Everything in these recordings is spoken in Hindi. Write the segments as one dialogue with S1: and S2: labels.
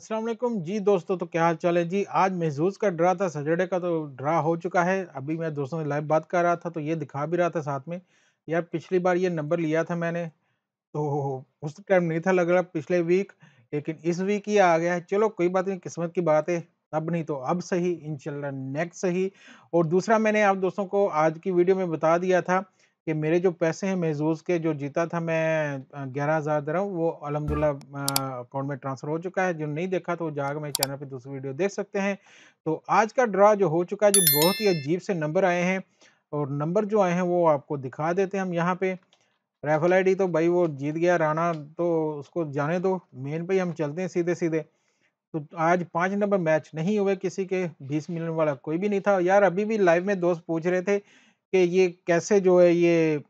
S1: अस्सलाम वालेकुम जी दोस्तों। तो क्या हाल चाल है जी। आज महजूज का ड्रा था, सैटरडे का तो ड्रा हो चुका है। अभी मैं दोस्तों से लाइव बात कर रहा था तो ये दिखा भी रहा था साथ में। यार पिछली बार ये नंबर लिया था मैंने, तो उस टाइम नहीं था लग रहा पिछले वीक, लेकिन इस वीक ही आ गया है। चलो कोई बात नहीं, किस्मत की बात है। तब नहीं तो अब सही, इंशाल्लाह नेक्स्ट सही। और दूसरा, मैंने आप दोस्तों को आज की वीडियो में बता दिया था कि मेरे जो पैसे हैं महजूज के, जो जीता था मैं 11,000 दिरहम, वो अल्हम्दुलिल्लाह अकाउंट में ट्रांसफर हो चुका है। जो नहीं देखा तो जाकर मेरे चैनल पे दूसरी वीडियो देख सकते हैं। तो आज का ड्रा जो हो चुका है, जो बहुत ही अजीब से नंबर आए हैं, और नंबर जो आए हैं वो आपको दिखा देते हैं हम यहाँ पे। राइफल आईडी तो भाई वो जीत गया राणा, तो उसको जाने दो। मेन पे ही हम चलते हैं सीधे सीधे। तो आज 5 नंबर मैच नहीं हुए किसी के, 20 मिलियन वाला कोई भी नहीं था यार। अभी भी लाइव में दोस्त पूछ रहे थे कि ये कैसे जो है ये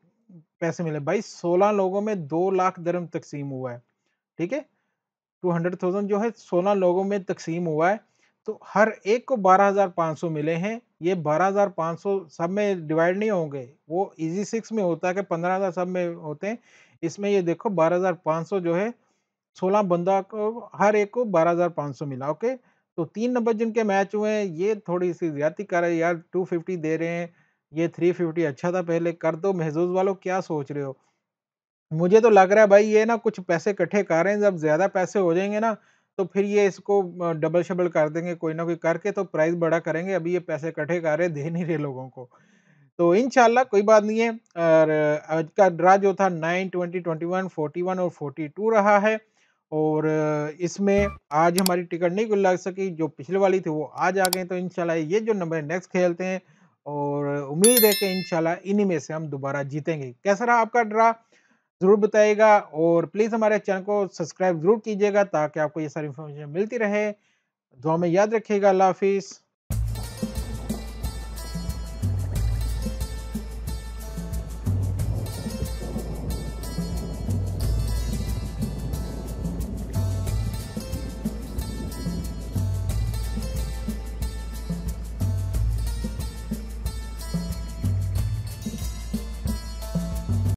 S1: पैसे मिले। भाई 16 लोगों में 2 लाख दिरहम तकसीम हुआ है, ठीक है। 200,000 जो है 16 लोगों में तकसीम हुआ है। तो हर एक को 12,500 मिले हैं। ये 12,500 सब में डिवाइड नहीं होंगे, वो इजी सिक्स में होता है कि 15,000 सब में होते हैं। इसमें ये देखो 12,500 जो है 16 बंदा को, हर एक को 12,500 मिला। ओके, तो 3 नंबर जिनके मैच हुए हैं ये थोड़ी सी ज्यादती कर रहे हैं यार, 250 दे रहे हैं। ये 350 अच्छा था, पहले कर दो। महजूज वालों क्या सोच रहे हो। मुझे तो लग रहा है भाई ये ना कुछ पैसे इकट्ठे कर रहे हैं। जब ज़्यादा पैसे हो जाएँगे ना, तो फिर ये इसको डबल-शबल कर देंगे, कोई ना कोई करके तो प्राइस बड़ा करेंगे। अभी ये पैसे इकट्ठे कर रहे हैं, दे नहीं रहे लोगों को। तो इंशाल्लाह कोई बात नहीं है। और आज का ड्रा जो था 9, 20, 21, 41 और 42 रहा है। और इसमें आज हमारी टिकट नहीं लग सकी, जो पिछले वाली थी वो आज आ गई। तो इंशाल्लाह ये जो नंबर है नेक्स्ट खेलते हैं, और उम्मीद है कि इंशाल्लाह इन्हीं में से हम दोबारा जीतेंगे। कैसा रहा आपका ड्रा? ज़रूर बताइएगा, और प्लीज़ हमारे चैनल को सब्सक्राइब ज़रूर कीजिएगा ताकि आपको ये सारी इन्फॉर्मेशन मिलती रहे। दुआ में याद रखिएगा। अल्लाह हाफ़िज़।